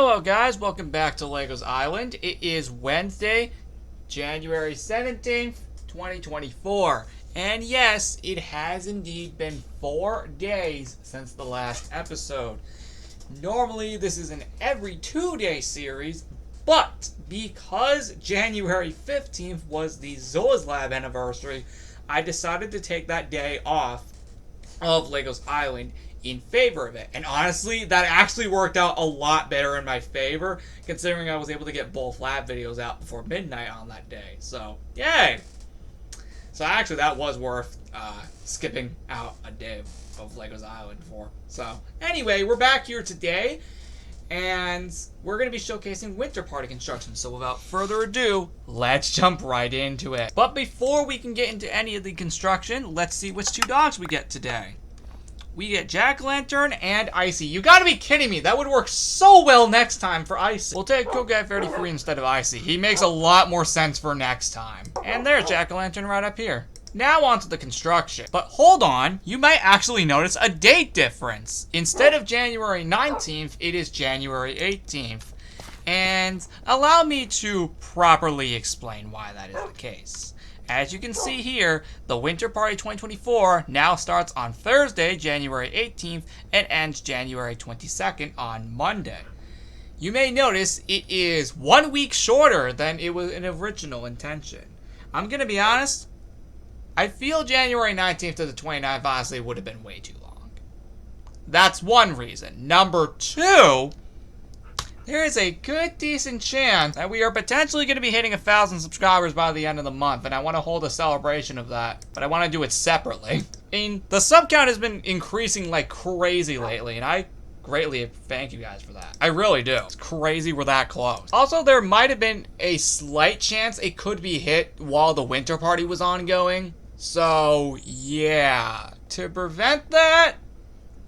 Hello guys, welcome back to Legos Island. It is Wednesday, January 17th, 2024. And yes, it has indeed been 4 days since the last episode. Normally this is an every 2-day series, but because January 15th was the Zoa's Lab anniversary, I decided to take that day off of Legos Island in favor of it. And honestly, that actually worked out a lot better in my favor, considering I was able to get both lab videos out before midnight on that day. So, yay! So actually, that was worth skipping out a day of Legos Island for. So, anyway, we're back here today, and we're going to be showcasing Winter Party construction. So without further ado, let's jump right into it. But before we can get into any of the construction, let's see which two dogs we get today. We get Jack-O-Lantern and Icy. You gotta be kidding me. That would work so well next time for Icy. We'll take Coquette 33 instead of Icy. He makes a lot more sense for next time. And there's Jack-O-Lantern right up here. Now onto the construction. But hold on, you might actually notice a date difference. Instead of January 19th, it is January 18th. And allow me to properly explain why that is the case. As you can see here, the Winter Party 2024 now starts on Thursday, January 18th, and ends January 22nd on Monday. You may notice it is 1 week shorter than it was an original intention. I'm going to be honest, I feel January 19th to the 29th honestly would have been way too long. That's one reason. Number two, there is a good, decent chance that we are potentially going to be hitting 1,000 subscribers by the end of the month, and I want to hold a celebration of that, but I want to do it separately. The sub count has been increasing like crazy lately, and I greatly thank you guys for that. I really do. It's crazy we're that close. Also, there might have been a slight chance it could be hit while the Winter Party was ongoing, so yeah. To prevent that,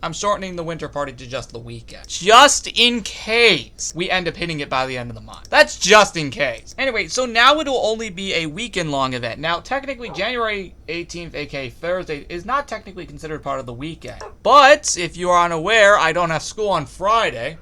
I'm shortening the Winter Party to just the weekend. Just in case we end up hitting it by the end of the month. That's just in case. Anyway, so now it'll only be a weekend-long event. Now, technically, January 18th, aka Thursday, is not technically considered part of the weekend. But, if you are unaware, I don't have school on Friday.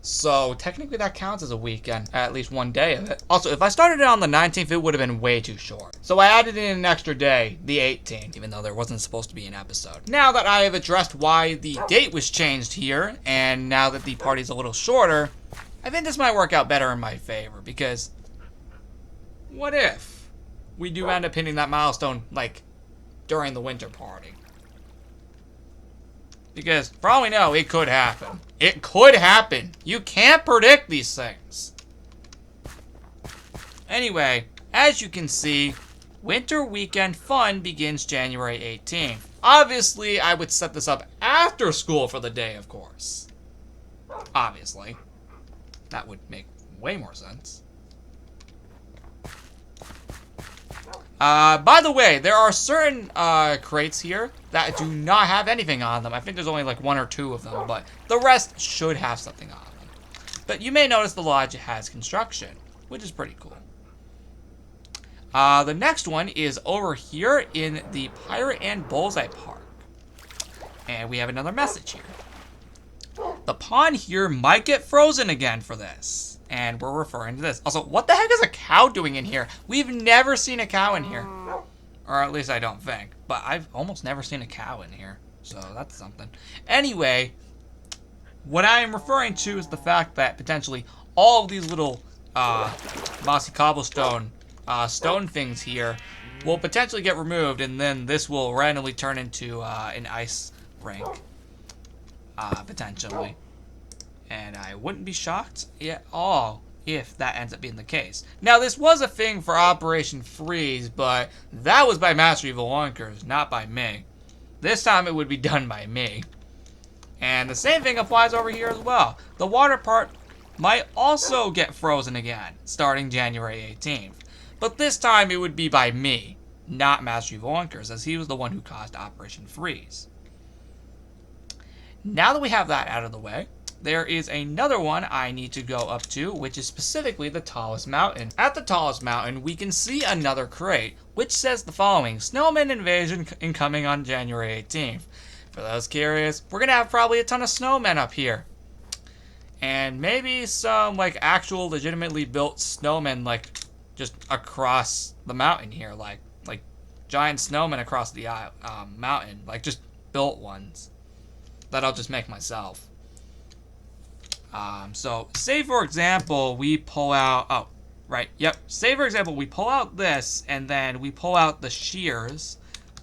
So, technically that counts as a weekend, at least one day of it. Also, if I started it on the 19th, it would have been way too short. So I added in an extra day, the 18th, even though there wasn't supposed to be an episode. Now that I have addressed why the date was changed here, and now that the party's a little shorter, I think this might work out better in my favor, because what if we do end up hitting that milestone, like, during the Winter Party? Because, for all we know, it could happen. It could happen. You can't predict these things. Anyway, as you can see, Winter Weekend Fun begins January 18th. Obviously, I would set this up after school for the day, of course. Obviously. That would make way more sense. By the way, there are certain crates here that do not have anything on them. I think there's only like 1 or 2 of them, but the rest should have something on them. But you may notice the lodge has construction, which is pretty cool. The next one is over here in the Pirate and Bullseye Park. And we have another message here. The pond here might get frozen again for this. And we're referring to this. Also, what the heck is a cow doing in here? We've never seen a cow in here. Or at least I don't think. But I've almost never seen a cow in here. So that's something. Anyway, what I am referring to is the fact that potentially all of these little mossy cobblestone stone things here will potentially get removed. And then this will randomly turn into an ice rink. Potentially. And I wouldn't be shocked at all if that ends up being the case. Now, this was a thing for Operation Freeze, but that was by Master Evil Wonkers, not by me. This time it would be done by me. And the same thing applies over here as well. The water part might also get frozen again, starting January 18th. But this time it would be by me, not Master Evil Wonkers, as he was the one who caused Operation Freeze. Now that we have that out of the way, there is another one I need to go up to, which is specifically the tallest mountain. At the tallest mountain, we can see another crate, which says the following: Snowman Invasion incoming on January 18th. For those curious, we're going to have probably a ton of snowmen up here. And maybe some, like, actual legitimately built snowmen, like, just across the mountain here. Like giant snowmen across the mountain. Like, just built ones. That I'll just make myself. So, say for example, we pull out... Oh, right, yep. Say for example, we pull out this, and then we pull out the shears.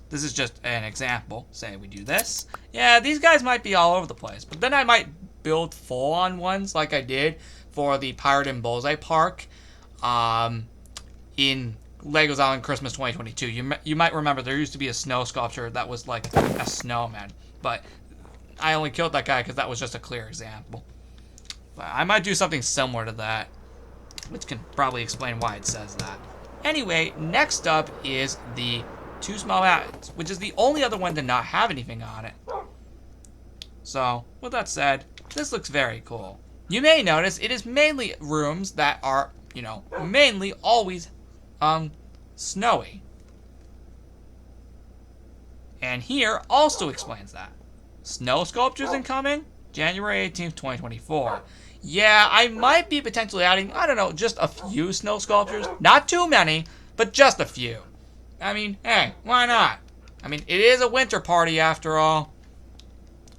This is just an example. Say we do this. Yeah, these guys might be all over the place. But then I might build full-on ones like I did for the Pirate and Bullseye Park in Legos Island Christmas 2022. You might remember there used to be a snow sculpture that was like a snowman. But I only killed that guy because that was just a clear example. But I might do something similar to that, which can probably explain why it says that. Anyway, next up is the Two Small Mountains, which is the only other one to not have anything on it. So, with that said, this looks very cool. You may notice it is mainly rooms that are, you know, mainly always, snowy. And here also explains that. Snow sculptures incoming, January 18th, 2024. Yeah, I might be potentially adding, I don't know, just a few snow sculptures. Not too many, but just a few. I mean, hey, why not? I mean, it is a winter party after all.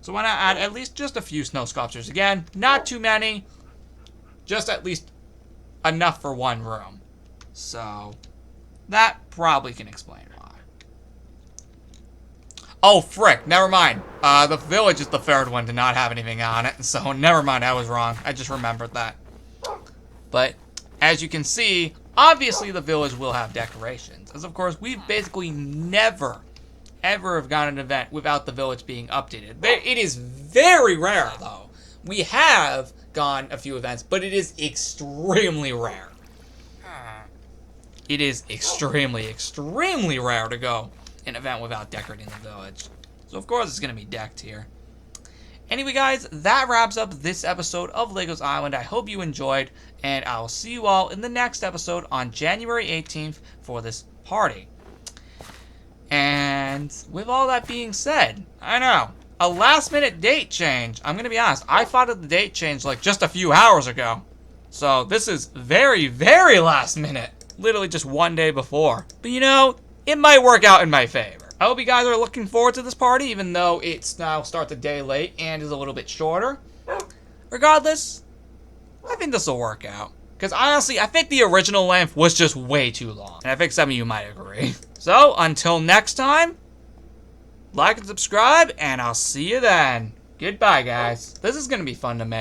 So why not add at least just a few snow sculptures? Again, not too many. Just at least enough for one room. So, that probably can explain why. Oh, frick, never mind. The village is the third one to not have anything on it. So, never mind, I was wrong. I just remembered that. But, as you can see, obviously the village will have decorations. As of course, we've basically never, ever have gone an event without the village being updated. It is very rare, though. We have gone a few events, but it is extremely rare. It is extremely, extremely rare to go an event without decorating the village. So of course it's going to be decked here. Anyway guys, that wraps up this episode of Legos Island. I hope you enjoyed, and I will see you all in the next episode on January 18th for this party. And with all that being said, I know, a last minute date change. I'm going to be honest, I thought of the date change like just a few hours ago. So this is very, very last minute. Literally just one day before. But you know, it might work out in my favor. I hope you guys are looking forward to this party, even though it's now starts a day late and is a little bit shorter. Regardless, I think this will work out. Because honestly, I think the original length was just way too long. And I think some of you might agree. So, until next time, like and subscribe, and I'll see you then. Goodbye, guys. This is going to be fun to make.